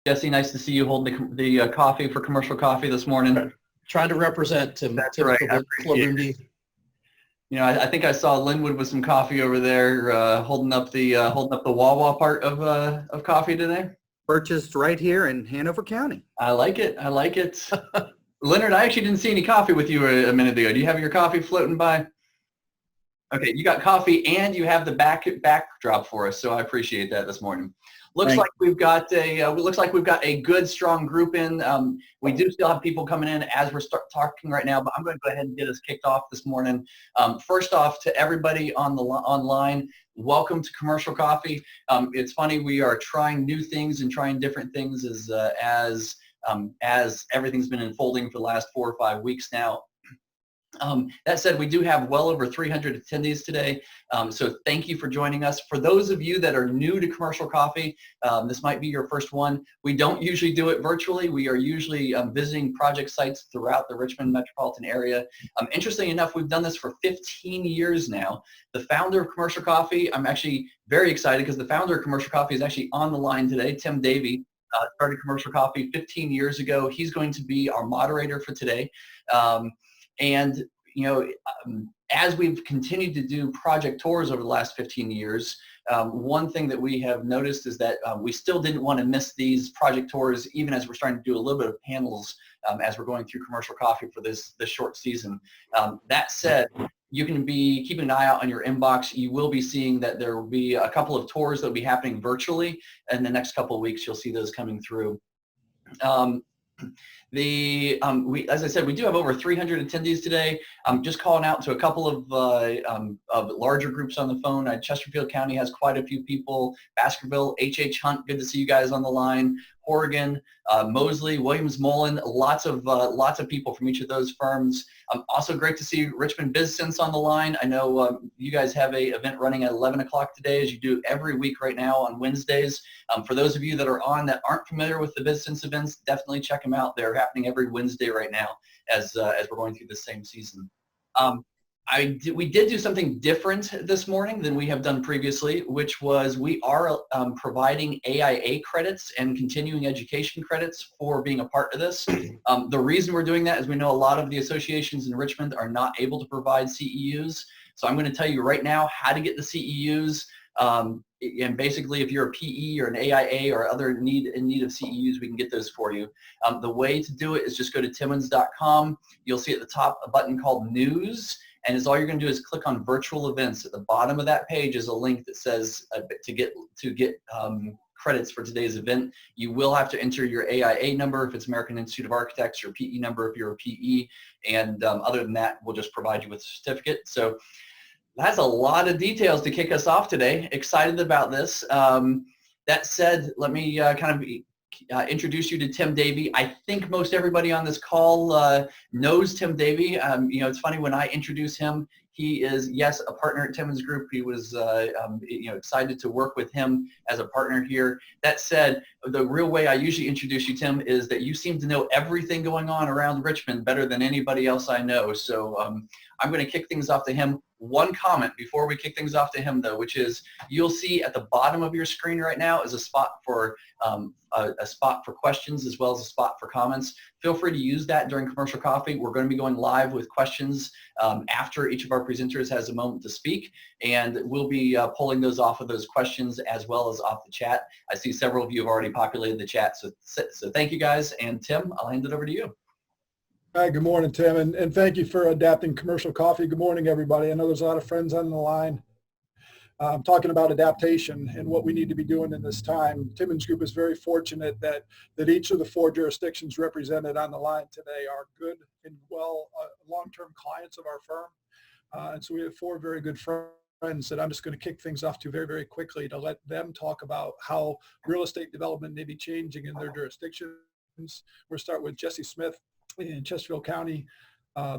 Jesse, nice to see you holding the coffee for Commercial Coffee this morning. Trying to represent Tim. That's Tim right. Club, I appreciate Club it. You know, I think I saw Linwood with some coffee over there, holding up the Wawa part of coffee today. Purchased right here in Hanover County. I like it. I like it. Leonard, I actually didn't see any coffee with you a minute ago. Do you have your coffee floating by? Okay, you got coffee and you have the backdrop for us, so I appreciate that this morning. Looks like we've got a good strong group in. We do still have people coming in as we're talking right now, but I'm going to go ahead and get us kicked off this morning. First off, to everybody on the online, welcome to Commercial Coffee. It's funny, we are trying new things and trying different things as everything's been unfolding for the last 4 or 5 weeks now. That said, we do have well over 300 attendees today, so thank you for joining us. For those of you that are new to Commercial Coffee, this might be your first one. We don't usually do it virtually. We are usually visiting project sites throughout the Richmond metropolitan area. Interestingly enough, we've done this for 15 years now. The founder of Commercial Coffee, I'm actually very excited because the founder of Commercial Coffee is actually on the line today, Tim Davey. Started Commercial Coffee 15 years ago. He's going to be our moderator for today. And you know, as we've continued to do project tours over the last 15 years, one thing that we have noticed is that we still didn't want to miss these project tours, even as we're starting to do a little bit of panels as we're going through Commercial Coffee for this short season. That said, you can be keeping an eye out on your inbox. You will be seeing that there will be a couple of tours that will be happening virtually, and the next couple of weeks you'll see those coming through. As I said, we do have over 300 attendees today. I'm just calling out to a couple of larger groups on the phone. Chesterfield County has quite a few people. Baskerville, H.H. Hunt, good to see you guys on the line. Horgan, Mosley, Williams Mullen, lots of people from each of those firms. Also great to see Richmond BizSense on the line. I know you guys have a event running at 11 o'clock today, as you do every week right now on Wednesdays. For those of you that are on that aren't familiar with the BizSense events, definitely check them out. They're happening every Wednesday right now as we're going through the same season. We did do something different this morning than we have done previously, which was we are providing AIA credits and continuing education credits for being a part of this. The reason we're doing that is we know a lot of the associations in Richmond are not able to provide CEUs. So I'm going to tell you right now how to get the CEUs. And basically, if you're a PE or an AIA or other in need of CEUs, we can get those for you. The way to do it is just go to timmons.com. You'll see at the top a button called News. And all you're going to do is click on virtual events. At the bottom of that page is a link that says to get credits for today's event. You will have to enter your AIA number if it's American Institute of Architects, your PE number if you're a PE, and other than that, we'll just provide you with a certificate. So that's a lot of details to kick us off today. Excited about this. That said, let me introduce you to Tim Davey. I think most everybody on this call knows Tim Davey. You know, it's funny when I introduce him, he is, yes, a partner at Timmons Group. He was, excited to work with him as a partner here. That said, the real way I usually introduce you, Tim, is that you seem to know everything going on around Richmond better than anybody else I know. So I'm going to kick things off to him. One comment before we kick things off to him, though, which is you'll see at the bottom of your screen right now is a spot for questions as well as a spot for comments. Feel free to use that during Commercial Coffee. We're going to be going live with questions after each of our presenters has a moment to speak, and we'll be pulling those off of those questions as well as off the chat. I see several of you have already populated the chat, so thank you guys. And Tim, I'll hand it over to you. Hi, good morning, Tim, and thank you for adapting Commercial Coffee. Good morning, everybody. I know there's a lot of friends on the line. I'm talking about adaptation and what we need to be doing in this time. Timmons Group is very fortunate that each of the 4 jurisdictions represented on the line today are good and well long-term clients of our firm. And so we have 4 very good friends that I'm just going to kick things off to very, very quickly to let them talk about how real estate development may be changing in their jurisdictions. We'll start with Jesse Smith in Chesterfield County,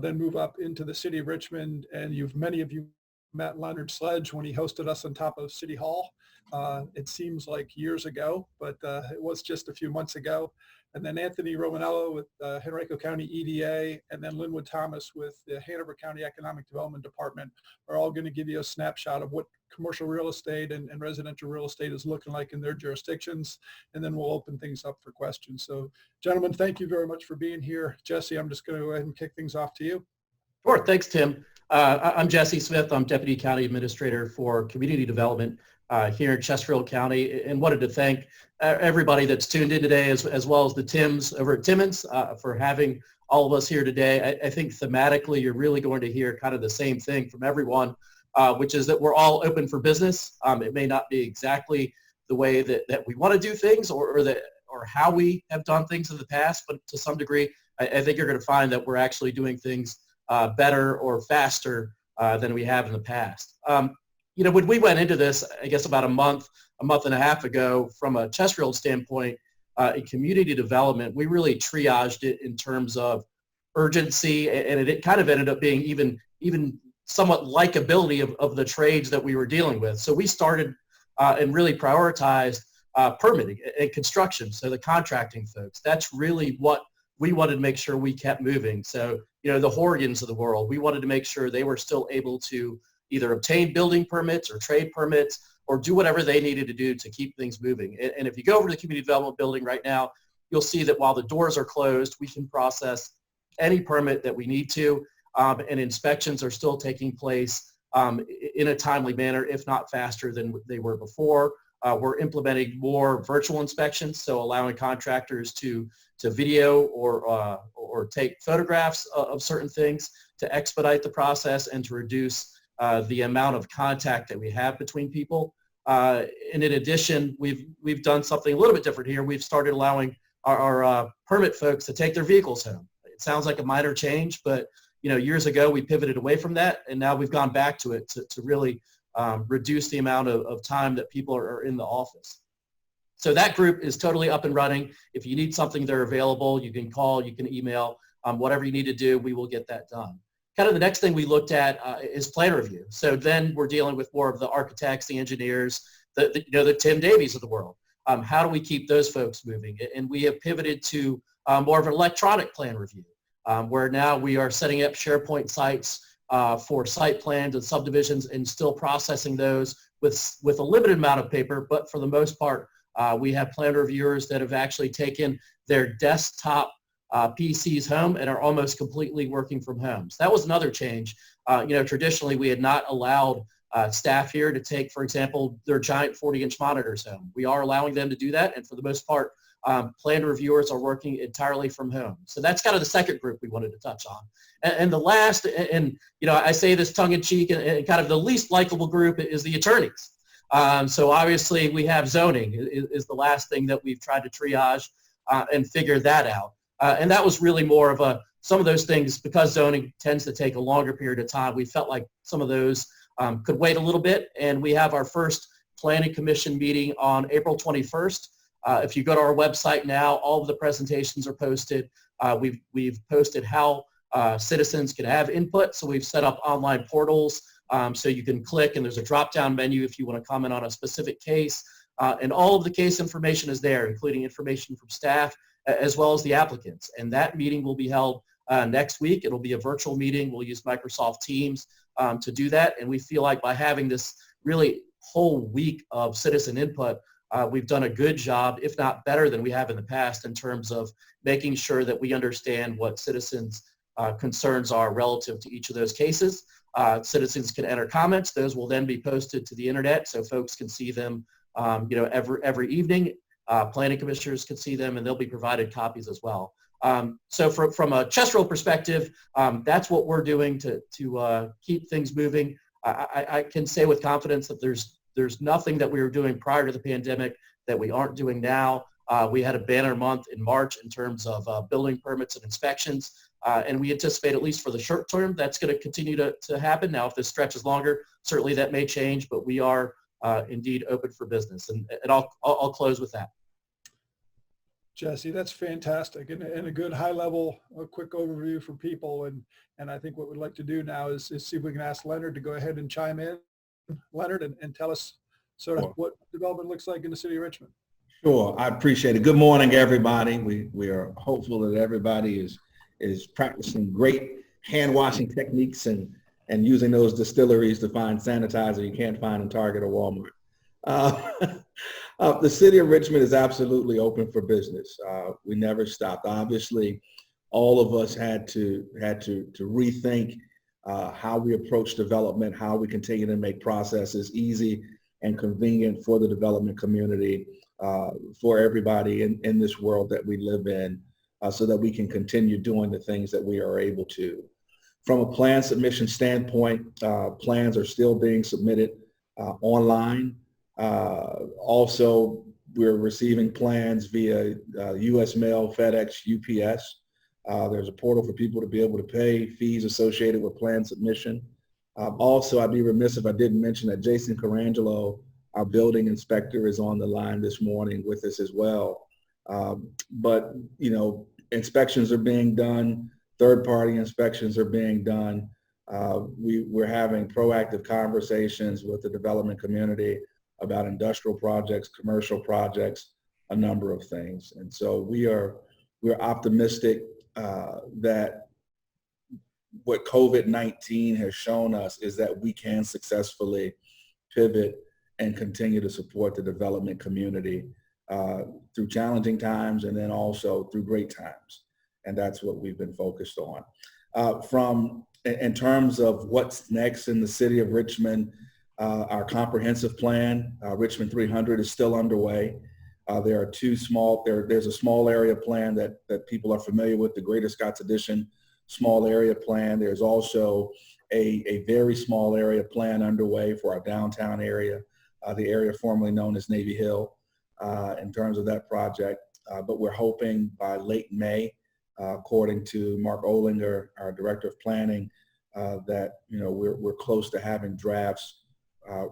then move up into the city of Richmond, and many of you met Leonard Sledge when he hosted us on top of City Hall. It seems like years ago, but it was just a few months ago. And then Anthony Romanello with Henrico County EDA, and then Linwood Thomas with the Hanover County Economic Development Department are all going to give you a snapshot of what commercial real estate and residential real estate is looking like in their jurisdictions. And then we'll open things up for questions. So gentlemen, thank you very much for being here. Jesse, I'm just going to go ahead and kick things off to you. Sure. Thanks, Tim. I'm Jesse Smith. I'm Deputy County Administrator for Community Development here in Chesterfield County, and wanted to thank everybody that's tuned in today, as well as the Tims over at Timmons for having all of us here today. I think thematically you're really going to hear kind of the same thing from everyone, which is that we're all open for business. It may not be exactly the way that we want to do things or how we have done things in the past, but to some degree, I think you're going to find that we're actually doing things better or faster than we have in the past. When we went into this, I guess about a month and a half ago, from a Chesterfield standpoint, in community development, we really triaged it in terms of urgency, and it kind of ended up being even somewhat likability of the trades that we were dealing with. So we started and really prioritized permitting and construction. So the contracting folks, that's really what we wanted to make sure we kept moving. So, the Horgans of the world, we wanted to make sure they were still able to either obtain building permits or trade permits or do whatever they needed to do to keep things moving. And if you go over to the community development building right now, you'll see that while the doors are closed, we can process any permit that we need to, and inspections are still taking place in a timely manner, if not faster than they were before. We're implementing more virtual inspections, so allowing contractors to video or take photographs of certain things to expedite the process and to reduce the amount of contact that we have between people. And in addition, we've done something a little bit different here. We've started allowing our permit folks to take their vehicles home. It sounds like a minor change, but years ago we pivoted away from that, and now we've gone back to it to really reduce the amount of time that people are in the office. So that group is totally up and running. If you need something, they're available. You can call, you can email, whatever you need to do, we will get that done. Kind of the next thing we looked at is plan review. So then we're dealing with more of the architects, the engineers, the Tim Davies of the world. How do we keep those folks moving? And we have pivoted to more of an electronic plan review, where now we are setting up SharePoint sites for site plans and subdivisions and still processing those with a limited amount of paper, but for the most part, we have plan reviewers that have actually taken their desktop PCs home and are almost completely working from home. So that was another change. Traditionally we had not allowed staff here to take, for example, their giant 40-inch monitors home. We are allowing them to do that, and for the most part, plan reviewers are working entirely from home. So that's kind of the second group we wanted to touch on. And the last, and I say this tongue-in-cheek, and kind of the least likable group is the attorneys. So obviously we have zoning is the last thing that we've tried to triage and figure that out. And that was really more of some of those things, because zoning tends to take a longer period of time, we felt like some of those could wait a little bit. And we have our first planning commission meeting on April 21st. If you go to our website now, all of the presentations are posted. We've posted how citizens can have input. So we've set up online portals so you can click, and there's a drop-down menu if you want to comment on a specific case. And all of the case information is there, including information from staff as well as the applicants. And that meeting will be held next week. It'll be a virtual meeting. We'll use Microsoft Teams to do that. And we feel like by having this really whole week of citizen input, we've done a good job, if not better than we have in the past, in terms of making sure that we understand what citizens' concerns are relative to each of those cases. Citizens can enter comments. Those will then be posted to the internet so folks can see them every evening. Planning commissioners can see them, and they'll be provided copies as well. So from a Chesterfield perspective, that's what we're doing to keep things moving. I can say with confidence that there's nothing that we were doing prior to the pandemic that we aren't doing now. We had a banner month in March in terms of building permits and inspections, and we anticipate, at least for the short term, that's going to continue to happen. Now, if this stretches longer, certainly that may change, but we are indeed open for business. And I'll close with that. Jesse, that's fantastic, and a good high level, a quick overview for people. And I think what we'd like to do now is see if we can ask Leonard to go ahead and chime in. Leonard, and tell us sort of Sure. what development looks like in the city of Richmond. Sure, I appreciate it. Good morning, everybody. We are hopeful that everybody is practicing great hand washing techniques and using those distilleries to find sanitizer you can't find in Target or Walmart. The city of Richmond is absolutely open for business. We never stopped. Obviously, all of us had to rethink how we approach development, how we continue to make processes easy and convenient for the development community, for everybody in this world that we live in, so that we can continue doing the things that we are able to. From a plan submission standpoint, plans are still being submitted online. Also, we're receiving plans via U.S. Mail, FedEx, UPS. There's a portal for people to be able to pay fees associated with plan submission. Also, I'd be remiss if I didn't mention that Jason Carangelo, our building inspector, is on the line this morning with us as well. But, you know, inspections are being done. Third-party inspections are being done. We're having proactive conversations with the development community about industrial projects, commercial projects, a number of things. And so we're optimistic that what COVID-19 has shown us is that we can successfully pivot and continue to support the development community through challenging times and then also through great times. And that's what we've been focused on. In terms of what's next in the city of Richmond, our comprehensive plan, Richmond 300, is still underway. There's a small area plan that people are familiar with, the Greater Scotts Addition small area plan. There's also a very small area plan underway for our downtown area, the area formerly known as Navy Hill, in terms of that project. But we're hoping by late May, according to Mark Olinger, our Director of Planning, that we're close to having drafts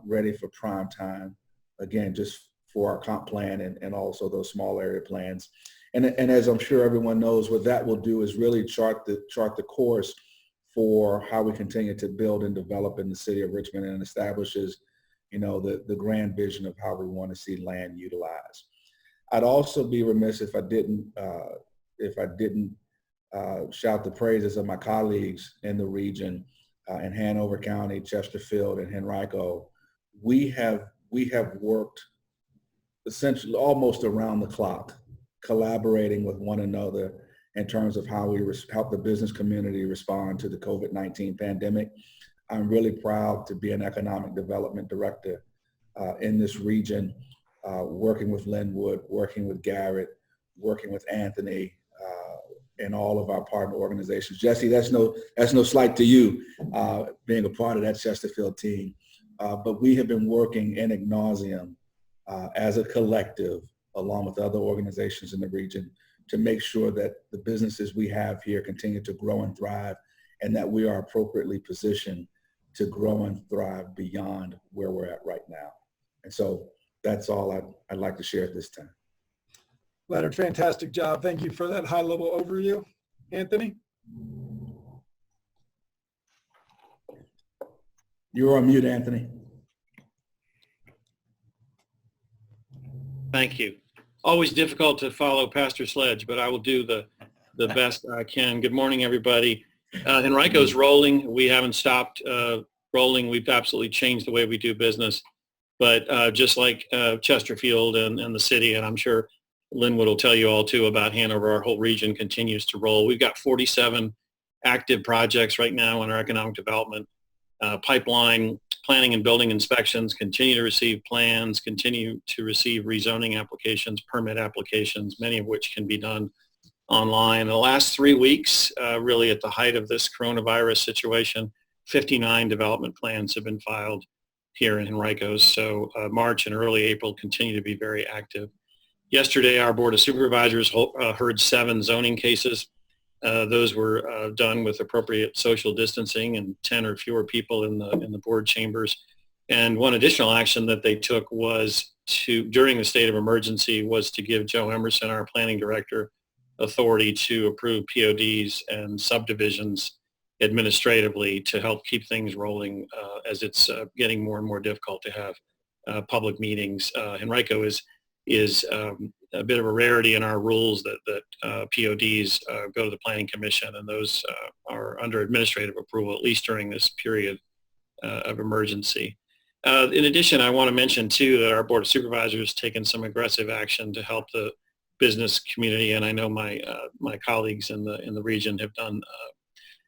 ready for prime time, again, just for our comp plan and also those small area plans. And as I'm sure everyone knows, what that will do is really chart the course for how we continue to build and develop in the city of Richmond, and establishes, the grand vision of how we want to see land utilized. I'd also be remiss if I didn't shout the praises of my colleagues in the region, in Hanover County, Chesterfield, and Henrico. We have worked essentially almost around the clock, collaborating with one another in terms of how we help the business community respond to the COVID-19 pandemic. I'm really proud to be an economic development director in this region, working with Linwood, working with Garrett, working with Anthony, and all of our partner organizations. Jesse, that's no slight to you, being a part of that Chesterfield team. But we have been working in ad nauseum as a collective, along with other organizations in the region, to make sure that the businesses we have here continue to grow and thrive, and that we are appropriately positioned to grow and thrive beyond where we're at right now. And so that's all I'd like to share at this time. Leonard, fantastic job. Thank you for that high-level overview. Anthony? You're on mute, Anthony. Thank you. Always difficult to follow Pastor Sledge, but I will do the best I can. Good morning, everybody. Henrico's rolling. We haven't stopped rolling. We've absolutely changed the way we do business. But just like Chesterfield and the city, and I'm sure Linwood will tell you all too about Hanover, our whole region continues to roll. We've got 47 active projects right now in our economic development pipeline. Planning and building inspections continue to receive plans, continue to receive rezoning applications, permit applications, many of which can be done online. In the last 3 weeks, really at the height of this coronavirus situation, 59 development plans have been filed here in Henrico. So March and early April continue to be very active. Yesterday, our Board of Supervisors heard 7 zoning cases. Those were done with appropriate social distancing and 10 or fewer people in the board chambers. And one additional action that they took was during the state of emergency was to give Joe Emerson, our planning director, authority to approve PODs and subdivisions administratively to help keep things rolling as it's getting more and more difficult to have public meetings. Henrico is a bit of a rarity in our rules that PODs go to the Planning Commission, and those are under administrative approval, at least during this period of emergency. In addition, I want to mention too that our Board of Supervisors has taken some aggressive action to help the business community, and I know my colleagues in the region have done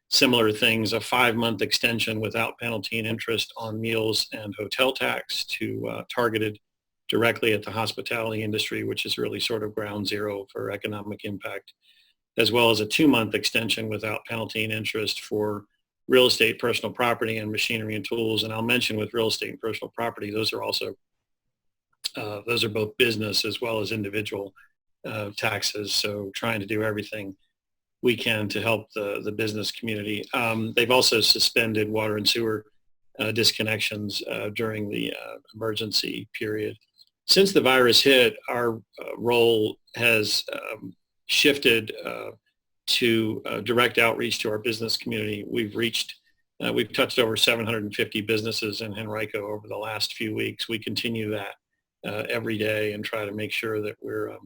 similar things. A 5-month extension without penalty and interest on meals and hotel tax targeted directly at the hospitality industry, which is really sort of ground zero for economic impact, as well as a 2-month extension without penalty and interest for real estate, personal property, and machinery and tools. And I'll mention with real estate and personal property, those are also those are both business as well as individual taxes. So trying to do everything we can to help the business community. They've also suspended water and sewer disconnections during the emergency period. Since the virus hit, our role has shifted to direct outreach to our business community. We've touched over 750 businesses in Henrico over the last few weeks. We continue that every day and try to make sure that we're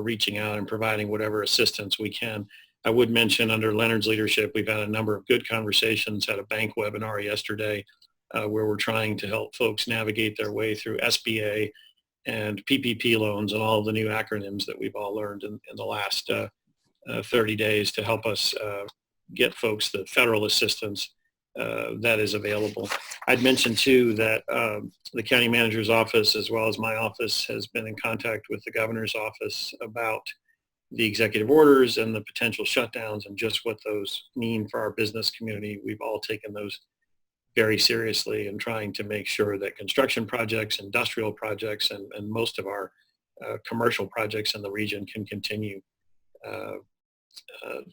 reaching out and providing whatever assistance we can. I would mention under Leonard's leadership, we've had a number of good conversations, had a bank webinar yesterday where we're trying to help folks navigate their way through SBA and PPP loans and all of the new acronyms that we've all learned in the last 30 days to help us get folks the federal assistance that is available. I'd mentioned too that the county manager's office as well as my office has been in contact with the governor's office about the executive orders and the potential shutdowns and just what those mean for our business community. We've all taken those very seriously and trying to make sure that construction projects, industrial projects, and most of our commercial projects in the region can continue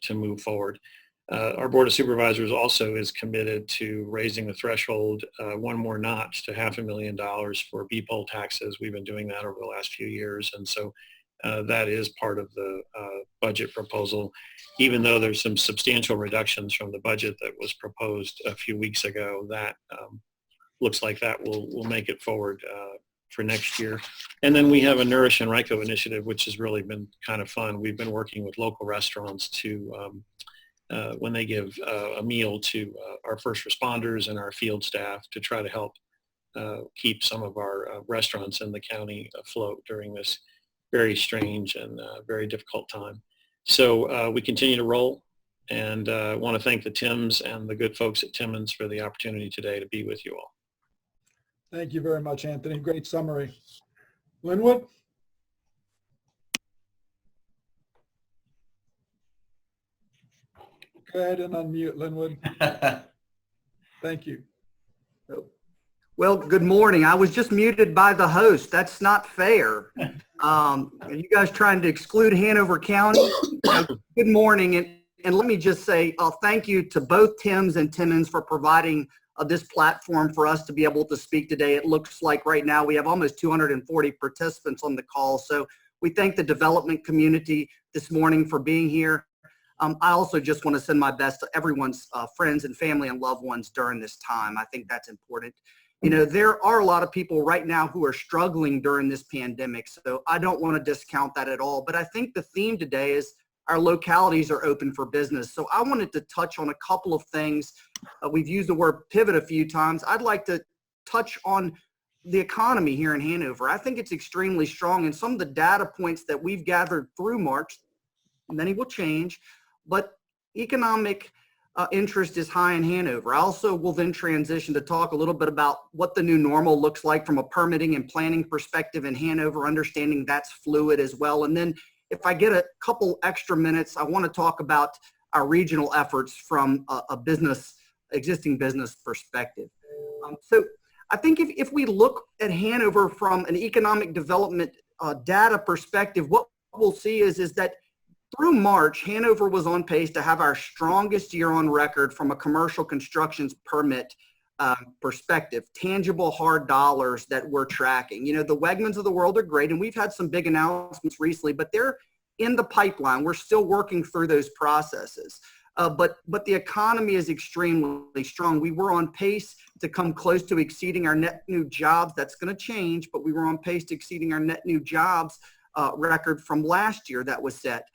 to move forward. Our Board of Supervisors also is committed to raising the threshold one more notch to $500,000 for B-poll taxes. We've been doing that over the last few years, and so that is part of the budget proposal, even though there's some substantial reductions from the budget that was proposed a few weeks ago. That looks like that will make it forward for next year. And then we have a Nourish Henrico initiative, which has really been kind of fun. We've been working with local restaurants to, when they give a meal to our first responders and our field staff, to try to help keep some of our restaurants in the county afloat during this very strange and very difficult time. So we continue to roll, and I want to thank the Tims and the good folks at Timmons for the opportunity today to be with you all. Thank you very much, Anthony. Great summary. Linwood? Go ahead and unmute, Linwood. Thank you. Well, good morning. I was just muted by the host. That's not fair. Are you guys trying to exclude Hanover County? Good morning. And let me just say thank you to both Tims and Timmons for providing this platform for us to be able to speak today. It looks like right now we have almost 240 participants on the call. So we thank the development community this morning for being here. I also just want to send my best to everyone's friends and family and loved ones during this time. I think that's important. You know, there are a lot of people right now who are struggling during this pandemic, so I don't want to discount that at all. But I think the theme today is our localities are open for business. So I wanted to touch on a couple of things. We've used the word pivot a few times. I'd like to touch on the economy here in Hanover. I think it's extremely strong, and some of the data points that we've gathered through March, many will change, but economic interest is high in Hanover. I also will then transition to talk a little bit about what the new normal looks like from a permitting and planning perspective in Hanover, understanding that's fluid as well. And then if I get a couple extra minutes, I want to talk about our regional efforts from a existing business perspective. So I think if we look at Hanover from an economic development data perspective, what we'll see is that through March, Hanover was on pace to have our strongest year on record from a commercial constructions permit perspective, tangible hard dollars that we're tracking. You know, the Wegmans of the world are great, and we've had some big announcements recently, but they're in the pipeline. We're still working through those processes. But the economy is extremely strong. We were on pace to come close to exceeding our net new jobs. That's going to change, but we were on pace to exceeding our net new jobs record from last year that was set.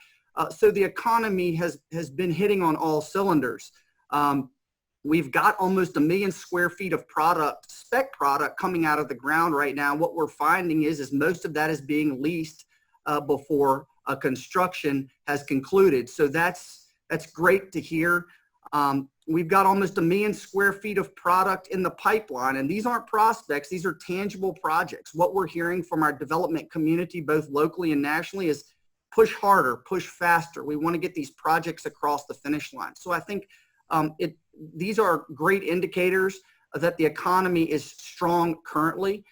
So the economy has been hitting on all cylinders. We've got almost 1 million square feet of spec product coming out of the ground right now. What we're finding is most of that is being leased before construction has concluded. So that's great to hear. We've got almost 1 million square feet of product in the pipeline, and these aren't prospects, these are tangible projects. What we're hearing from our development community, both locally and nationally, is push harder, push faster. We want to get these projects across the finish line. So I think these are great indicators that the economy is strong currently.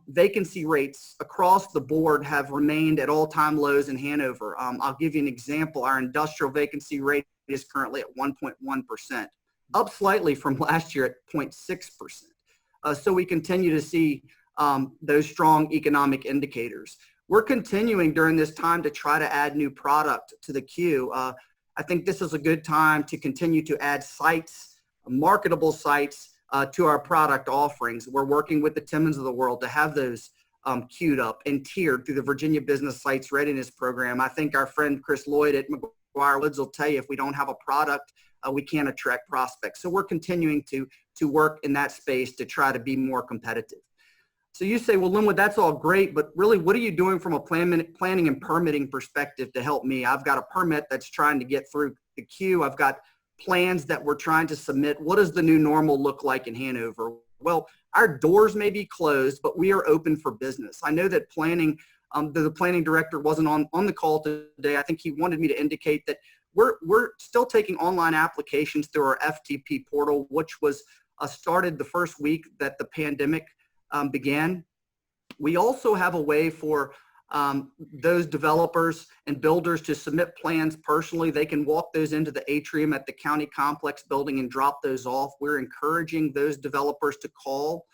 Vacancy rates across the board have remained at all-time lows in Hanover. I'll give you an example. Our industrial vacancy rate is currently at 1.1%, up slightly from last year at 0.6%. So we continue to see those strong economic indicators. We're continuing during this time to try to add new product to the queue. I think this is a good time to continue to add sites, marketable sites, to our product offerings. We're working with the Timmons of the world to have those queued up and tiered through the Virginia Business Sites Readiness Program. I think our friend Chris Lloyd at McGuire Woods will tell you if we don't have a product, we can't attract prospects. So we're continuing to work in that space to try to be more competitive. So you say, well, Linwood, that's all great, but really what are you doing from a planning and permitting perspective to help me? I've got a permit that's trying to get through the queue. I've got plans that we're trying to submit. What does the new normal look like in Hanover? Well, our doors may be closed, but we are open for business. I know that planning, the planning director wasn't on the call today. I think he wanted me to indicate that we're still taking online applications through our FTP portal, which was started the first week that the pandemic began. We also have a way for those developers and builders to submit plans personally. They can walk those into the atrium at the county complex building and drop those off. We're encouraging those developers to call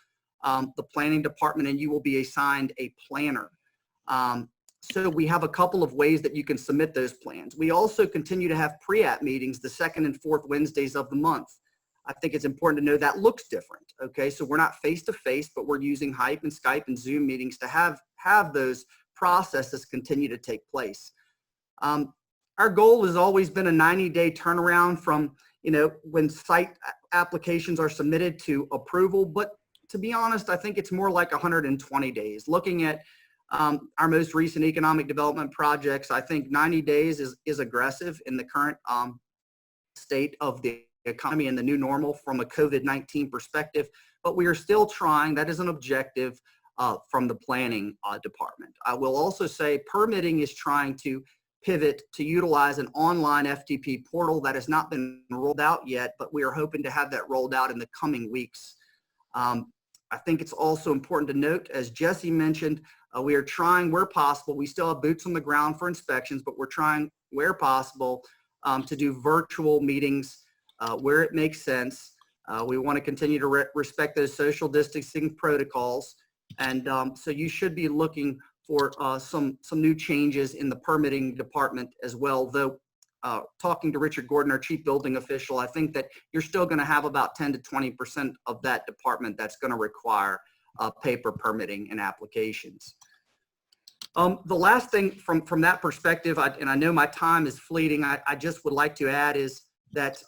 the planning department, and you will be assigned a planner. So we have a couple of ways that you can submit those plans. We also continue to have pre-app meetings the second and fourth Wednesdays of the month. I think it's important to know that looks different. Okay, so we're not face-to-face, but we're using Hype and Skype and Zoom meetings to have those processes continue to take place. Our goal has always been a 90-day turnaround from, when site applications are submitted to approval. But to be honest, I think it's more like 120 days. Looking at our most recent economic development projects, I think 90 days is aggressive in the current state of the economy and the new normal from a COVID-19 perspective. But we are still trying. That is an objective from the planning department. I will also say permitting is trying to pivot to utilize an online FTP portal that has not been rolled out yet, but we are hoping to have that rolled out in the coming weeks. I think it's also important to note, as Jesse mentioned, we are trying where possible. We still have boots on the ground for inspections, but we're trying where possible to do virtual meetings where it makes sense. We want to continue to respect those social distancing protocols. And so you should be looking for some new changes in the permitting department as well. Though talking to Richard Gordon, our chief building official, I think that you're still going to have about 10 to 20% of that department that's going to require paper permitting and applications. The last thing from that perspective, and I know my time is fleeting, I just would like to add is that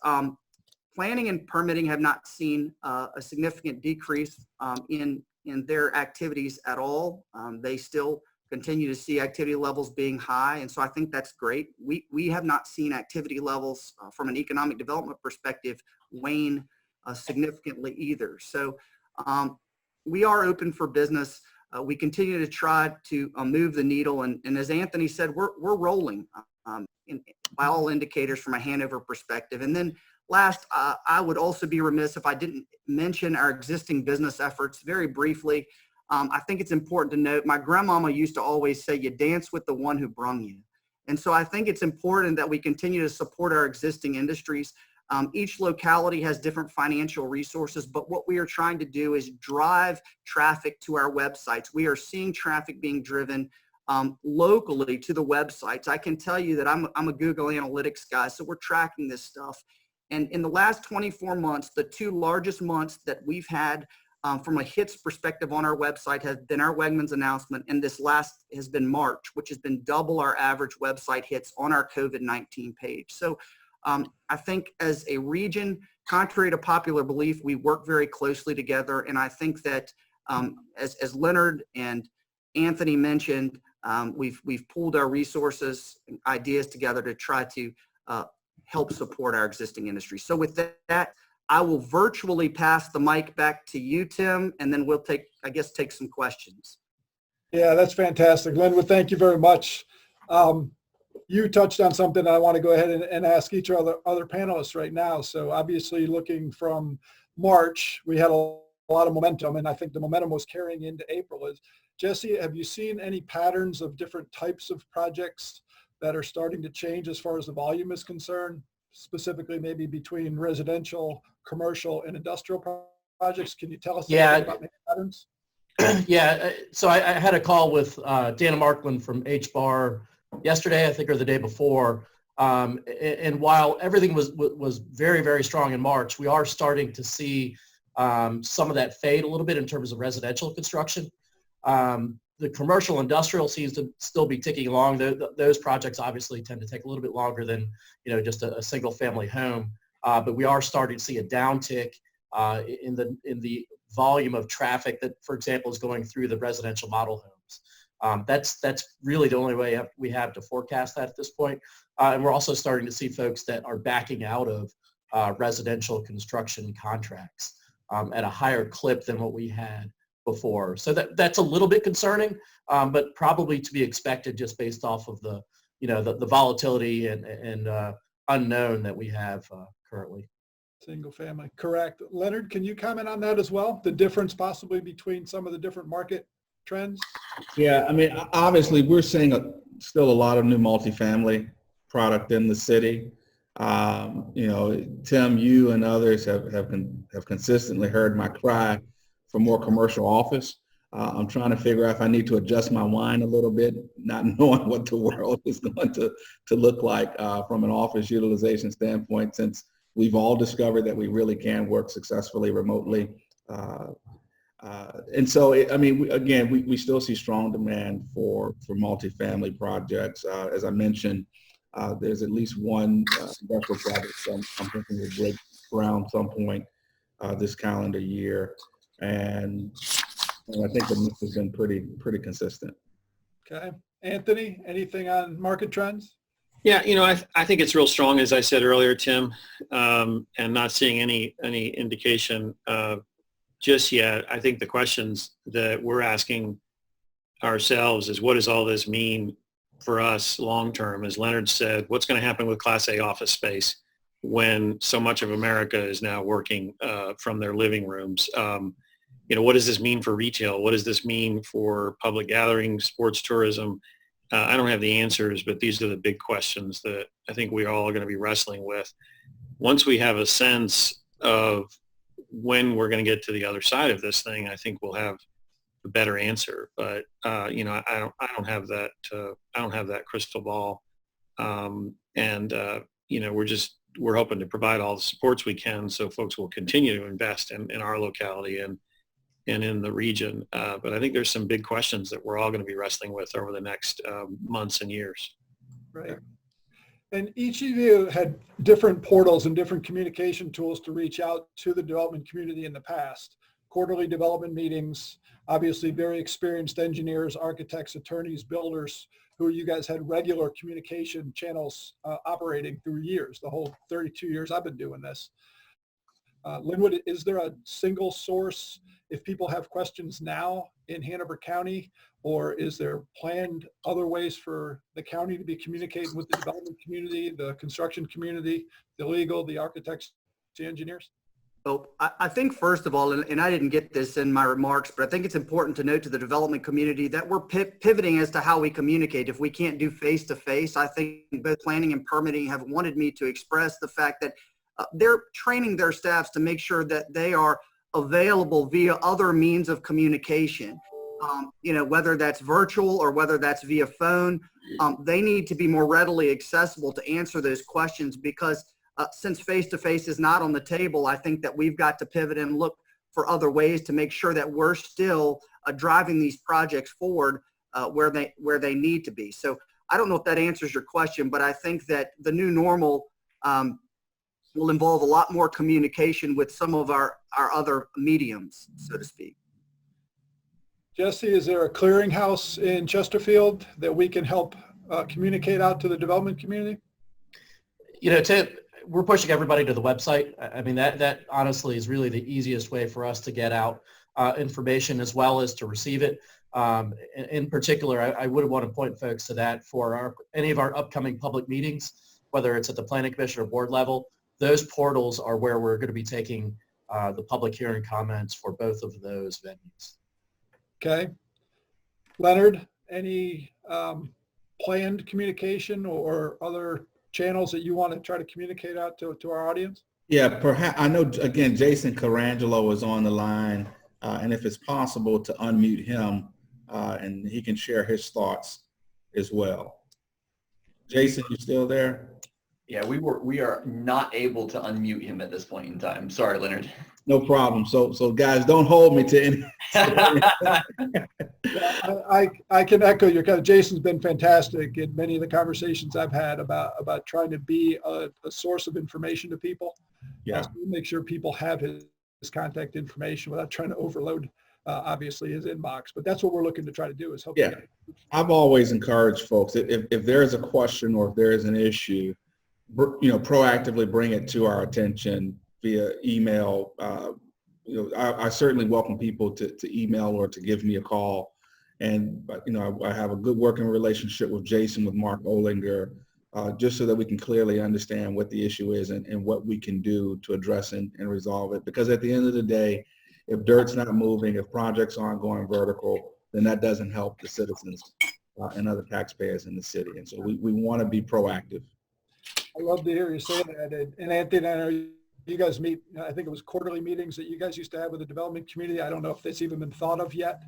planning and permitting have not seen a significant decrease in their activities at all. They still continue to see activity levels being high, and so I think that's great. We have not seen activity levels from an economic development perspective wane significantly either. So we are open for business. We continue to try to move the needle, and as Anthony said, we're rolling by all indicators from a Hanover perspective. And then last, I would also be remiss if I didn't mention our existing business efforts very briefly. I think it's important to note, my grandmama used to always say, you dance with the one who brung you. And so I think it's important that we continue to support our existing industries. Each locality has different financial resources, but what we are trying to do is drive traffic to our websites. We are seeing traffic being driven locally to the websites. I can tell you that I'm a Google Analytics guy, so we're tracking this stuff. And in the last 24 months, the two largest months that we've had from a hits perspective on our website has been our Wegmans announcement, and this last has been March, which has been double our average website hits on our COVID-19 page. So I think as a region, contrary to popular belief, we work very closely together, and I think that as Leonard and Anthony mentioned, we've pooled our resources and ideas together to try to help support our existing industry. So with that, I will virtually pass the mic back to you, Tim, and then we'll take some questions. Yeah, that's fantastic. Linwood, thank you very much. You touched on something I want to go ahead and ask each other panelists right now. So obviously looking from March, we had a lot of momentum, and I think the momentum was carrying into April. Jesse, have you seen any patterns of different types of projects that are starting to change as far as the volume is concerned, specifically maybe between residential, commercial, and industrial projects? Can you tell us anything about any patterns? Yeah, so I had a call with Dana Markland from HBAR yesterday, I think, or the day before. And while everything was very, very strong in March, we are starting to see some of that fade a little bit in terms of residential construction. The commercial industrial seems to still be ticking along. Those projects obviously tend to take a little bit longer than, just a single family home. But we are starting to see a downtick in the volume of traffic that, for example, is going through the residential model homes. That's really the only way we have to forecast that at this point. And we're also starting to see folks that are backing out of residential construction contracts at a higher clip than what we had before. So that's a little bit concerning, but probably to be expected just based off of the volatility and unknown that we have currently. Single family, correct. Leonard, can you comment on that as well? The difference possibly between some of the different market trends? Yeah, I mean, obviously we're seeing still a lot of new multifamily product in the city. Tim, you and others have consistently heard my cry for more commercial office. I'm trying to figure out if I need to adjust my wine a little bit, not knowing what the world is going to look like from an office utilization standpoint, since we've all discovered that we really can work successfully remotely. And so, we still see strong demand for multifamily projects. As I mentioned, there's at least one industrial project I'm thinking will break ground some point this calendar year. And I think the mix has been pretty consistent. Okay. Anthony, anything on market trends? Yeah, I think it's real strong, as I said earlier, Tim, and not seeing any indication just yet. I think the questions that we're asking ourselves is, what does all this mean for us long term? As Leonard said, what's going to happen with Class A office space when so much of America is now working from their living rooms? What does this mean for retail? What does this mean for public gatherings, sports tourism? I don't have the answers, but these are the big questions that I think we all are going to be wrestling with. Once we have a sense of when we're going to get to the other side of this thing, I think we'll have a better answer. But I don't have that. I don't have that crystal ball. We're hoping to provide all the supports we can so folks will continue to invest in our locality and in the region. But I think there's some big questions that we're all going to be wrestling with over the next months and years. Right. And each of you had different portals and different communication tools to reach out to the development community in the past. Quarterly development meetings, obviously very experienced engineers, architects, attorneys, builders, who you guys had regular communication channels operating through years, the whole 32 years I've been doing this. Linwood, is there a single source if people have questions now in Hanover County, or is there planned other ways for the county to be communicating with the development community, the construction community, the legal, the architects, the engineers? So I think first of all, and I didn't get this in my remarks, but I think it's important to note to the development community that we're pivoting as to how we communicate. If we can't do face-to-face, I think both planning and permitting have wanted me to express the fact that they're training their staffs to make sure that they are available via other means of communication. Whether that's virtual or whether that's via phone, they need to be more readily accessible to answer those questions, because since face-to-face is not on the table, I think that we've got to pivot and look for other ways to make sure that we're still driving these projects forward where they need to be. So I don't know if that answers your question, but I think that the new normal will involve a lot more communication with some of our other mediums, so to speak. Jesse, is there a clearinghouse in Chesterfield that we can help communicate out to the development community? Tim, we're pushing everybody to the website. I mean, that honestly is really the easiest way for us to get out information as well as to receive it. In particular, I would want to point folks to that for any of our upcoming public meetings, whether it's at the planning commission or board level. Those portals are where we're going to be taking the public hearing comments for both of those venues. Okay. Leonard, any planned communication or other channels that you want to try to communicate out to our audience? Yeah, perhaps. I know, again, Jason Carangelo is on the line, and if it's possible to unmute him and he can share his thoughts as well. Jason, you still there? Yeah, we are not able to unmute him at this point in time. Sorry, Leonard. No problem. So guys, don't hold me to any. I can echo your comment. Jason's been fantastic in many of the conversations I've had about trying to be a source of information to people. Yeah. So make sure people have his contact information without trying to overload, obviously, his inbox. But that's what we're looking to try to do, is help. Yeah. I've always encouraged folks, if there is a question or if there is an issue, proactively bring it to our attention via email. I certainly welcome people to email or to give me a call. And, I have a good working relationship with Jason, with Mark Olinger, just so that we can clearly understand what the issue is and what we can do to address and resolve it. Because at the end of the day, if dirt's not moving, if projects aren't going vertical, then that doesn't help the citizens and other taxpayers in the city. And so we want to be proactive. I love to hear you say that. And Anthony, I know you guys meet, I think it was quarterly meetings that you guys used to have with the development community. I don't know if that's even been thought of yet.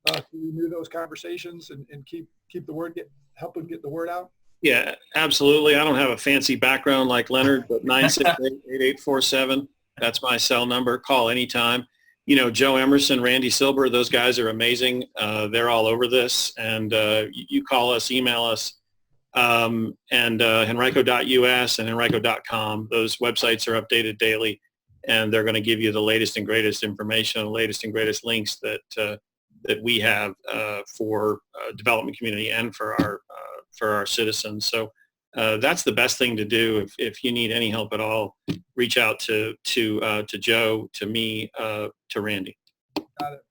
To renew those conversations and keep the word, help them get the word out. Yeah, absolutely. I don't have a fancy background like Leonard, but 968-8847, that's my cell number. Call anytime. Joe Emerson, Randy Silber, those guys are amazing. They're all over this. And you call us, email us. And Henrico.us and Henrico.com. Those websites are updated daily, and they're going to give you the latest and greatest information, the latest and greatest links that we have for development community and for our citizens. So that's the best thing to do. If you need any help at all, reach out to Joe, to me, to Randy. Got it.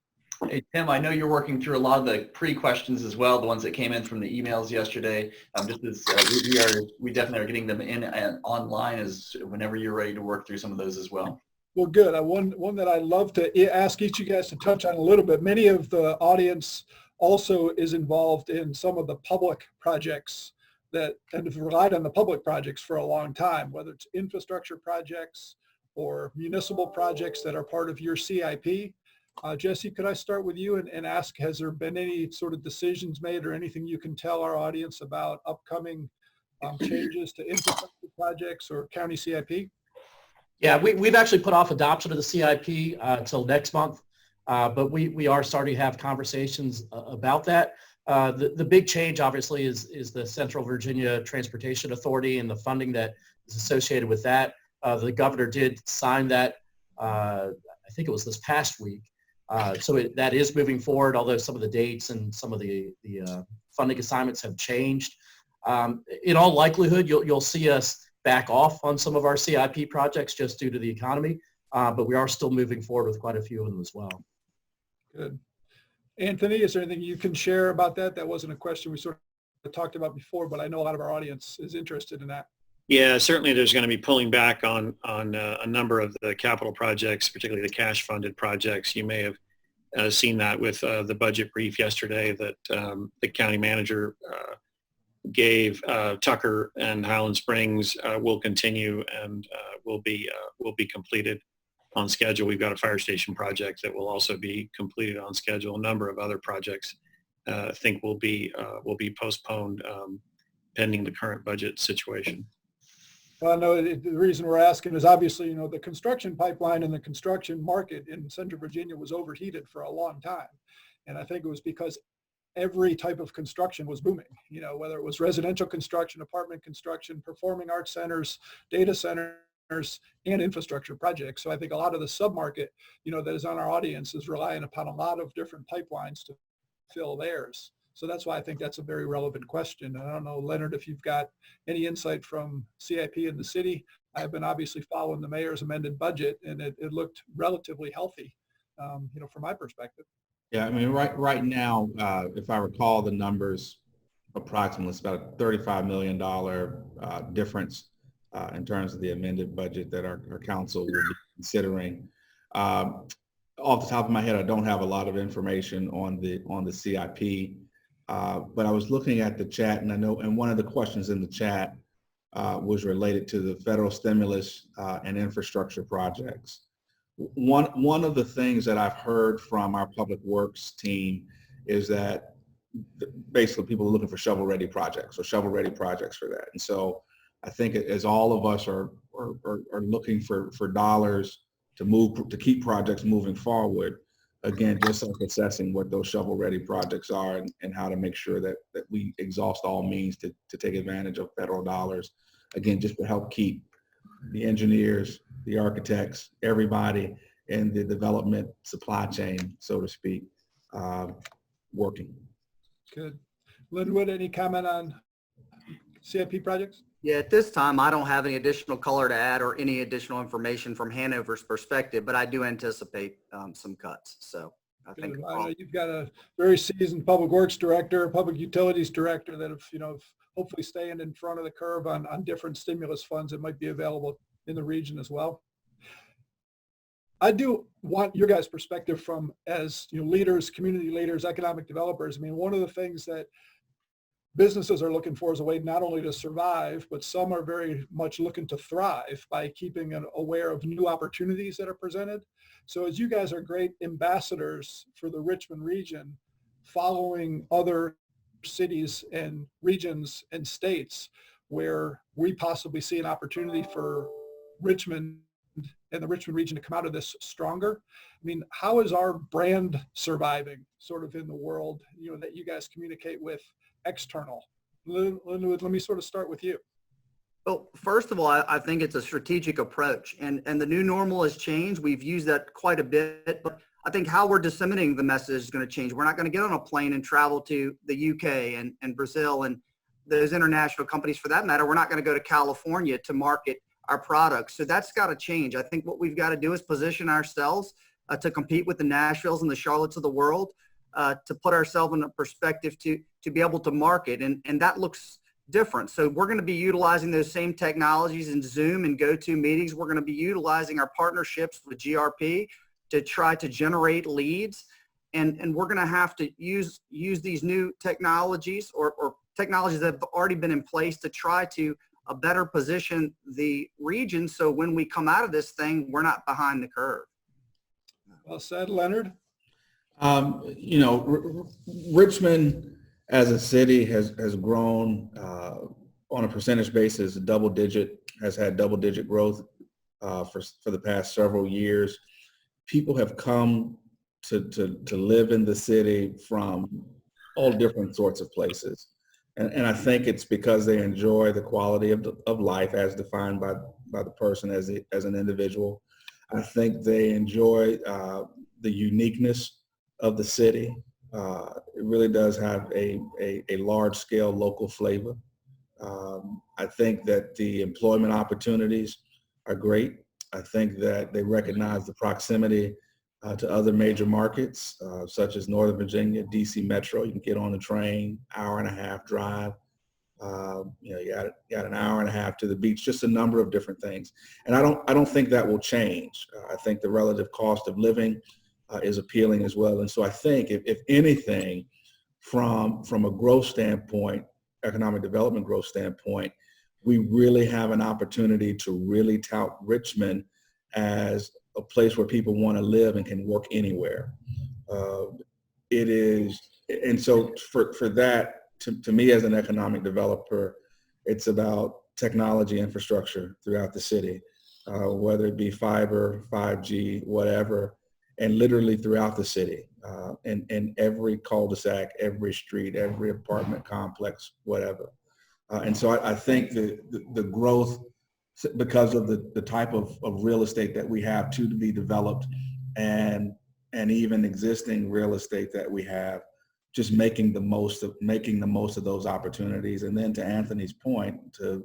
Hey, Tim, I know you're working through a lot of the pre-questions as well, the ones that came in from the emails yesterday. Just as we definitely are getting them in and online as whenever you're ready to work through some of those as well. Well, good. One that I'd love to ask each of you guys to touch on a little bit. Many of the audience also is involved in some of the public projects and have relied on the public projects for a long time, whether it's infrastructure projects or municipal projects that are part of your CIP. Jesse, could I start with you and ask, has there been any sort of decisions made or anything you can tell our audience about upcoming changes to infrastructure projects or county CIP? Yeah, we've actually put off adoption of the CIP till next month, but we are starting to have conversations about that. The big change, obviously, is the Central Virginia Transportation Authority and the funding that is associated with that. The governor did sign that, I think it was this past week. So that is moving forward, although some of the dates and some of the funding assignments have changed. In all likelihood, you'll see us back off on some of our CIP projects just due to the economy, but we are still moving forward with quite a few of them as well. Good. Anthony, is there anything you can share about that? That wasn't a question we sort of talked about before, but I know a lot of our audience is interested in that. Yeah, certainly there's going to be pulling back on a number of the capital projects, particularly the cash funded projects. You may have seen that with the budget brief yesterday that the county manager gave, Tucker and Highland Springs will continue and will be completed on schedule. We've got a fire station project that will also be completed on schedule. A number of other projects I think will be postponed pending the current budget situation. Well, I know the reason we're asking is obviously, you know, the construction pipeline and the construction market in Central Virginia was overheated for a long time. And I think it was because every type of construction was booming, you know, whether it was residential construction, apartment construction, performing arts centers, data centers, and infrastructure projects. So I think a lot of the submarket, you know, that is on our audience is relying upon a lot of different pipelines to fill theirs. So that's why I think that's a very relevant question. And I don't know, Leonard, if you've got any insight from CIP in the city. I've been obviously following the mayor's amended budget, and it looked relatively healthy, you know, from my perspective. Yeah, I mean, right now, if I recall the numbers, approximately it's about a $35 million difference in terms of the amended budget that our council will be considering. Off the top of my head, I don't have a lot of information on the CIP, but I was looking at the chat, and I know, and one of the questions in the chat was related to the federal stimulus and infrastructure projects. One of the things that I've heard from our public works team is that basically people are looking for shovel-ready projects or shovel-ready projects for that. And so I think as all of us are looking for dollars to keep projects moving forward, again, just like assessing what those shovel-ready projects are and how to make sure that we exhaust all means to take advantage of federal dollars, again, just to help keep the engineers, the architects, everybody in the development supply chain, so to speak, working. Good. Linwood, any comment on CIP projects? Yeah, at this time, I don't have any additional color to add or any additional information from Hanover's perspective, but I do anticipate some cuts. So I think I know you've got a very seasoned public works director, public utilities director that have, you know, hopefully staying in front of the curve on different stimulus funds that might be available in the region as well. I do want your guys' perspective from, as you know, leaders, community leaders, economic developers. I mean, one of the things that businesses are looking for is a way not only to survive, but some are very much looking to thrive by keeping aware of new opportunities that are presented. So as you guys are great ambassadors for the Richmond region, following other cities and regions and states where we possibly see an opportunity for Richmond and the Richmond region to come out of this stronger. I mean, how is our brand surviving sort of in the world, you know, that you guys communicate with external? Let me sort of start with you. Well, first of all, I think it's a strategic approach, and the new normal has changed. We've used that quite a bit, but I think how we're disseminating the message is going to change. We're not going to get on a plane and travel to the UK and Brazil and those international companies for that matter. We're not going to go to California to market our products. So that's got to change. I think what we've got to do is position ourselves to compete with the Nashvilles and the Charlottes of the world, to put ourselves in a perspective to be able to market. And that looks different. So we're going to be utilizing those same technologies in Zoom and GoToMeetings. We're going to be utilizing our partnerships with GRP to try to generate leads. And we're going to have to use these new technologies or technologies that have already been in place to try to better position the region. So when we come out of this thing, we're not behind the curve. Well said, Leonard. You know, Richmond as a city has grown on a percentage basis, has had double digit growth for the past several years. People have come to live in the city from all different sorts of places. And I think it's because they enjoy the quality of life as defined by the person as an individual. I think they enjoy the uniqueness of the city. It really does have a large scale local flavor. I think that the employment opportunities are great. I think that they recognize the proximity to other major markets, such as Northern Virginia, DC Metro. You can get on the train, hour-and-a-half drive. You know, you got an hour and a half to the beach, just a number of different things. And I don't think that will change. I think the relative cost of living is appealing as well. And so I think if anything, from a growth standpoint, economic development growth standpoint, we really have an opportunity to really tout Richmond as a place where people want to live and can work anywhere. It is, and so for that, to me as an economic developer, it's about technology infrastructure throughout the city, whether it be fiber, 5G, whatever, and literally throughout the city, and every cul-de-sac, every street, every apartment complex, whatever. And so I think the growth, because of the type of real estate that we have to be developed, and even existing real estate that we have, just making the most of those opportunities. And then to Anthony's point, to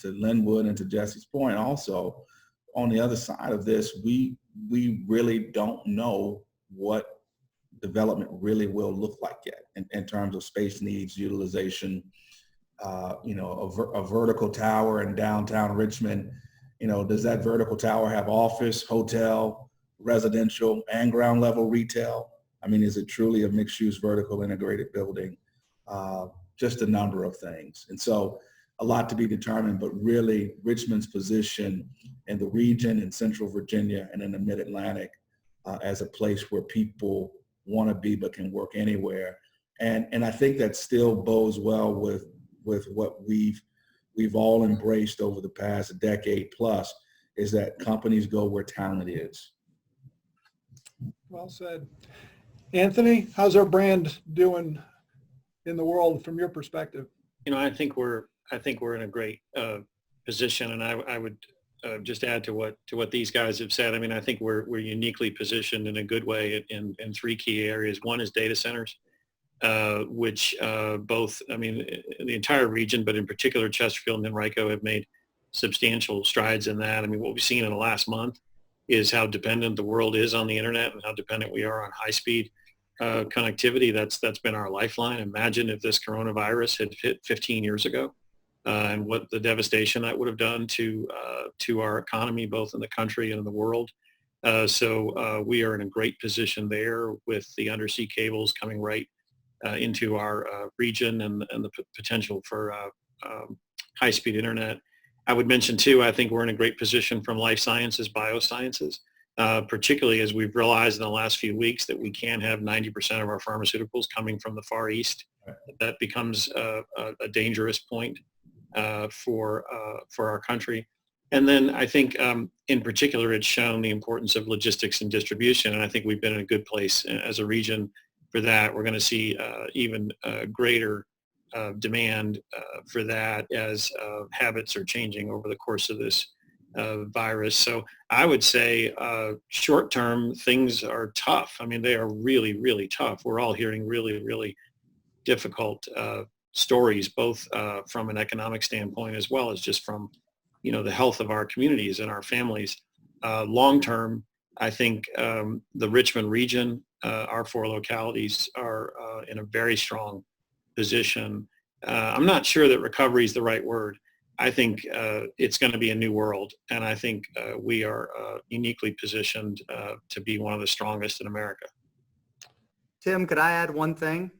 Linwood and to Jesse's point also, on the other side of this, we really don't know what development really will look like yet in terms of space needs, utilization. A vertical tower in downtown Richmond, does that vertical tower have office, hotel, residential, and ground level retail? I mean, is it truly a mixed-use vertical integrated building? Just a number of things. And so a lot to be determined, but really Richmond's position in the region, in Central Virginia and in the Mid-Atlantic as a place where people want to be but can work anywhere. And I think that still bodes well with what we've all embraced over the past decade plus, is that companies go where talent is. Well said. Anthony, how's our brand doing in the world from your perspective? I think we're in a great position, and I would just add to what these guys have said. I mean, I think we're uniquely positioned in a good way in three key areas. One is data centers, which both, I mean, the entire region, but in particular Chesterfield and Henrico have made substantial strides in that. I mean, what we've seen in the last month is how dependent the world is on the internet and how dependent we are on high-speed connectivity. That's been our lifeline. Imagine if this coronavirus had hit 15 years ago, and what the devastation that would have done to our economy, both in the country and in the world. So we are in a great position there with the undersea cables coming right into our region and the potential for high-speed internet. I would mention too, I think we're in a great position from life sciences, biosciences, particularly as we've realized in the last few weeks that we can have 90% of our pharmaceuticals coming from the Far East. That becomes a dangerous point for our country. And then I think in particular, it's shown the importance of logistics and distribution. And I think we've been in a good place as a region for that. We're going to see even greater demand for that as habits are changing over the course of this virus. So I would say short term, things are tough. I mean, they are really, really tough. We're all hearing really, really difficult stories, both from an economic standpoint as well as just from, the health of our communities and our families. Long term, I think the Richmond region, our four localities are in a very strong position. I'm not sure that recovery is the right word. I think it's going to be a new world, and I think we are uniquely positioned to be one of the strongest in America. Tim, could I add one thing?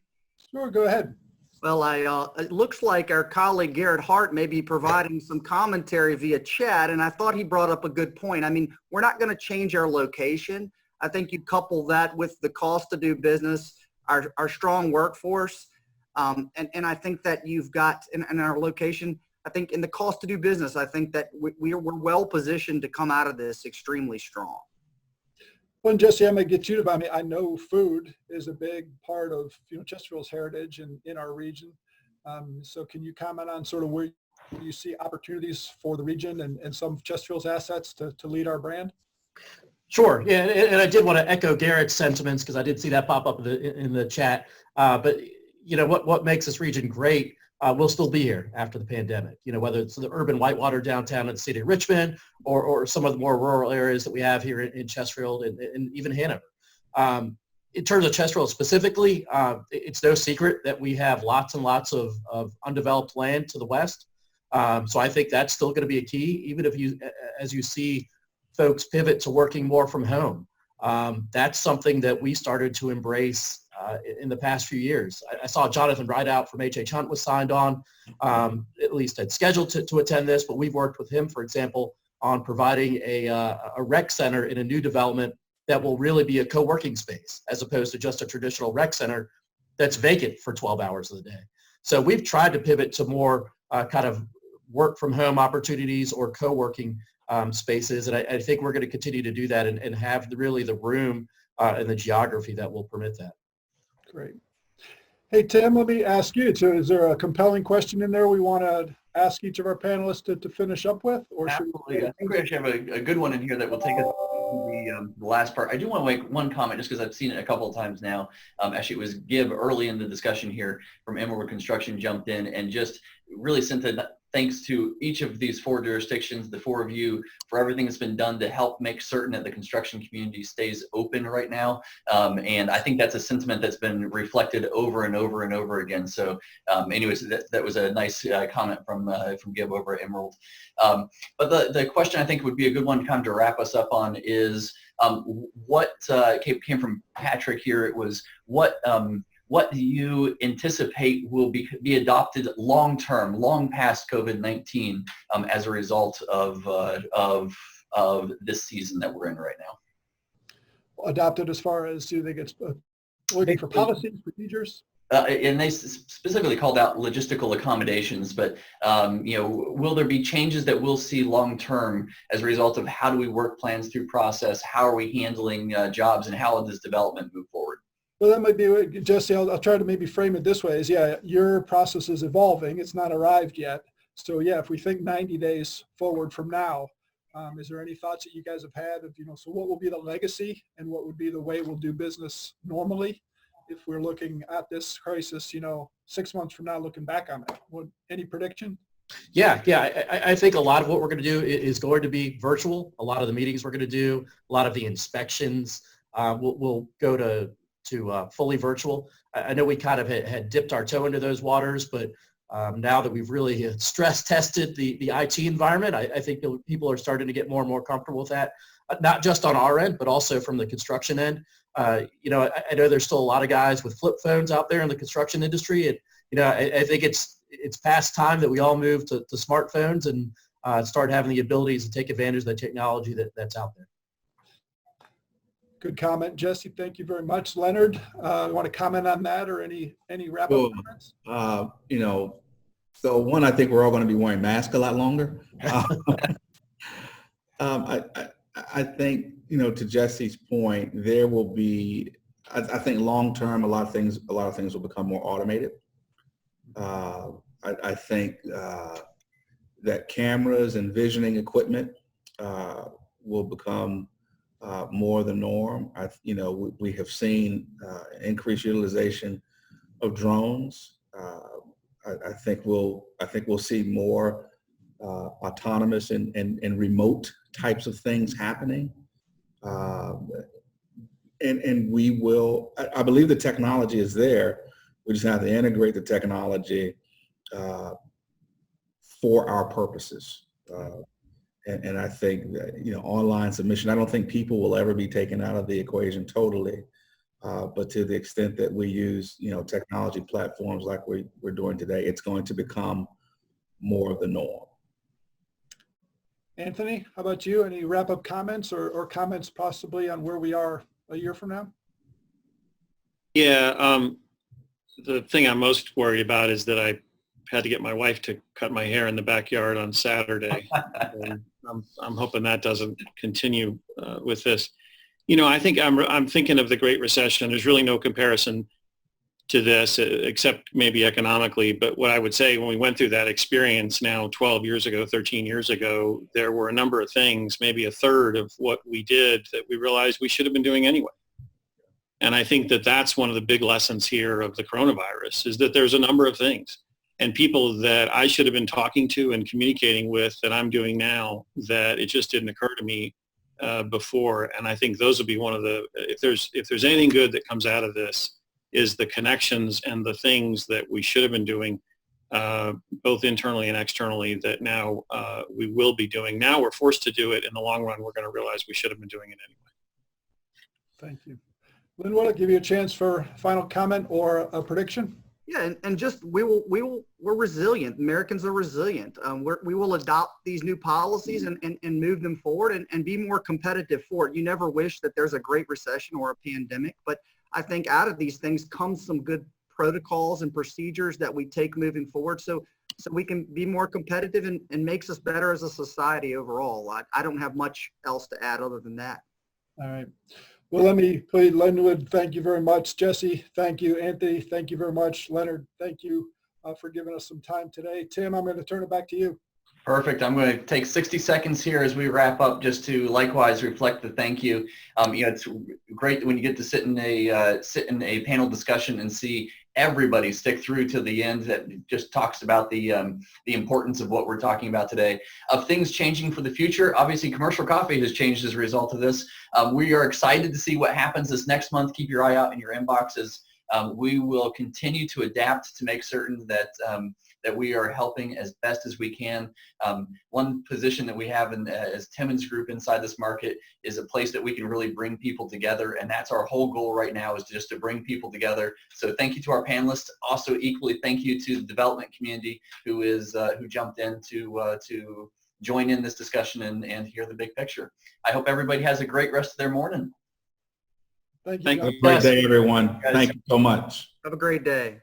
Sure, go ahead. Well, it looks like our colleague Garrett Hart may be providing some commentary via chat, and I thought he brought up a good point. I mean, we're not going to change our location. I think you couple that with the cost to do business, our strong workforce, and I think that you've got in our location, I think in the cost to do business, I think that we're well positioned to come out of this extremely strong. Well, and Jesse, I'm going to get you to, I know food is a big part of Chesterfield's heritage in our region. So can you comment on sort of where you see opportunities for the region and some of Chesterfield's assets to lead our brand? Sure. Yeah, and I did want to echo Garrett's sentiments because I did see that pop up in the chat. But what makes this region great will still be here after the pandemic. Whether it's the urban Whitewater downtown in the city of Richmond or some of the more rural areas that we have here in Chesterfield and even Hanover. In terms of Chesterfield specifically, it's no secret that we have lots and lots of undeveloped land to the west. So I think that's still going to be a key, even if as you see folks pivot to working more from home. That's something that we started to embrace in the past few years. I saw Jonathan Rideout from H.H. Hunt was signed on, at least had scheduled to attend this, but we've worked with him, for example, on providing a rec center in a new development that will really be a co-working space as opposed to just a traditional rec center that's vacant for 12 hours of the day. So we've tried to pivot to more kind of work from home opportunities or co-working spaces. And I think we're going to continue to do that and have really the room and the geography that will permit that. Great. Hey, Tim, let me ask you, so is there a compelling question in there we want to ask each of our panelists to finish up with? Or should Absolutely. I think we actually have a good one in here that will take us to the last part. I do want to make one comment just because I've seen it a couple of times now. Actually, it was Gib early in the discussion here from Emerald Construction jumped in and just really sent a thanks to each of these 4 jurisdictions, the 4 of you, for everything that's been done to help make certain that the construction community stays open right now. And I think that's a sentiment that's been reflected over and over and over again. So anyways, that was a nice comment from Gib over at Emerald. But the question I think would be a good one kind of to wrap us up on is what came from Patrick here. It was what do you anticipate will be adopted long-term, long past COVID-19 as a result of this season that we're in right now? adopted as far as, do they get looking for policies, procedures? And they specifically called out logistical accommodations, but will there be changes that we'll see long term as a result of how do we work plans through process? How are we handling jobs, and how will this development move forward? Well, that might be, Jesse, I'll try to maybe frame it this way is, your process is evolving. It's not arrived yet. So if we think 90 days forward from now, is there any thoughts that you guys have had of, so what will be the legacy and what would be the way we'll do business normally if we're looking at this crisis, 6 months from now, looking back on it? Any prediction? Yeah. I think a lot of what we're going to do is going to be virtual. A lot of the meetings we're going to do, a lot of the inspections will go to fully virtual. I know we kind of had dipped our toe into those waters, but now that we've really stress tested the IT environment, I think people are starting to get more and more comfortable with that, not just on our end, but also from the construction end. I know there's still a lot of guys with flip phones out there in the construction industry. And, I think it's past time that we all move to smartphones and start having the abilities to take advantage of the technology that's out there. Good comment, Jesse. Thank you very much. Leonard, want to comment on that or any wrap-up comments? So one, I think we're all going to be wearing masks a lot longer. I think, to Jesse's point, there will be, I think long-term, a lot of things will become more automated. I think that cameras and visioning equipment will become more the norm. We have seen increased utilization of drones. I think we'll see more autonomous and remote types of things happening. And we will, I believe the technology is there. We just have to integrate the technology for our purposes. And I think that, online submission, I don't think people will ever be taken out of the equation totally. But to the extent that we use, technology platforms like we're doing today, it's going to become more of the norm. Anthony, how about you? Any wrap-up comments or comments possibly on where we are a year from now? Yeah, the thing I'm most worried about is that I had to get my wife to cut my hair in the backyard on Saturday. And I'm hoping that doesn't continue with this. I think I'm thinking of the Great Recession. There's really no comparison to this except maybe economically. But what I would say, when we went through that experience now 12 years ago, 13 years ago, there were a number of things, maybe a third of what we did, that we realized we should have been doing anyway. And I think that that's one of the big lessons here of the coronavirus, is that there's a number of things and people that I should have been talking to and communicating with that I'm doing now, that it just didn't occur to me before. And I think those will be one of the, if there's anything good that comes out of this, is the connections and the things that we should have been doing, both internally and externally, that now we will be doing. Now we're forced to do it. In the long run, we're going to realize we should have been doing it anyway. Thank you. Linwood, I'll give you a chance for final comment or a prediction. Yeah, and just we're resilient. Americans are resilient. We will adopt these new policies and move them forward and be more competitive for it. You never wish that there's a great recession or a pandemic, but I think out of these things comes some good protocols and procedures that we take moving forward, so we can be more competitive and makes us better as a society overall. I don't have much else to add other than that. All right. Well, let me plead, Linwood, thank you very much. Jesse, thank you. Anthony, thank you very much. Leonard, thank you for giving us some time today. Tim, I'm going to turn it back to you. Perfect. I'm going to take 60 seconds here as we wrap up just to likewise reflect the thank you. It's great when you get to sit in a panel discussion and see everybody stick through to the end. That just talks about the importance of what we're talking about today, of things changing for the future. Obviously, commercial coffee has changed as a result of this. We are excited to see what happens this next month. Keep your eye out in your inboxes. We will continue to adapt to make certain that that we are helping as best as we can. One position that we have as Timmons Group inside this market is a place that we can really bring people together, and that's our whole goal right now, is just to bring people together. So thank you to our panelists. Also, equally, thank you to the development community who jumped in to join in this discussion and hear the big picture. I hope everybody has a great rest of their morning. Thank you. Have a great day, everyone. Thank you so much. Have a great day.